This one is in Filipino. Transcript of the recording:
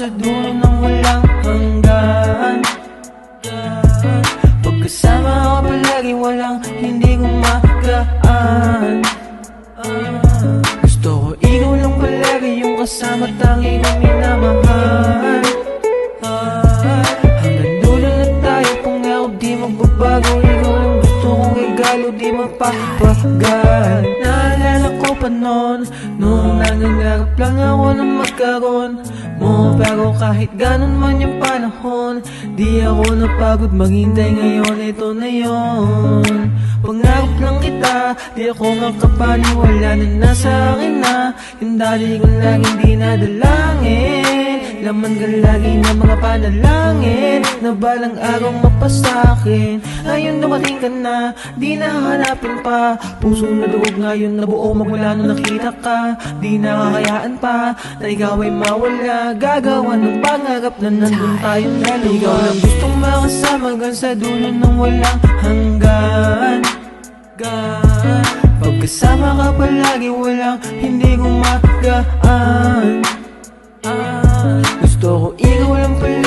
sa dulo ng walang hanggan. Pagkasama ka palagi walang hindi gumagaan. Gusto ko ikaw lang palagi yung kasama, tangi kong minamahal. Hanggang dulo na tayo, pangako di magbabago. Ikaw lang gusto kong regalo, di mapapagal. Naalala ko pa noon, nung nangangarap lang ako na magkaroon mo. Pero kahit ganun man yung panahon, di ako napagod maghintay. Ngayon ito na yun, pangarap lang kita, di ako makapaniwala na nasa akin na yung dati ko laging dinadalangin. Laman ka lagi ng mga panalangin na balang araw mapasakin. Ngayon dumating ka na, di nahanapin pa. Puso na dugog ngayon, nabuo magmula nung nakita ka. Di nakakayaan pa na ikaw ay mawala. Gagawa ng pangarap na nandun tayong dalawa. Ikaw lang gustong makasama hanggang sa dulo ng walang hanggan. Pagkasama ka palagi walang hindi gumagaan. Gusto ko ikaw lang palagi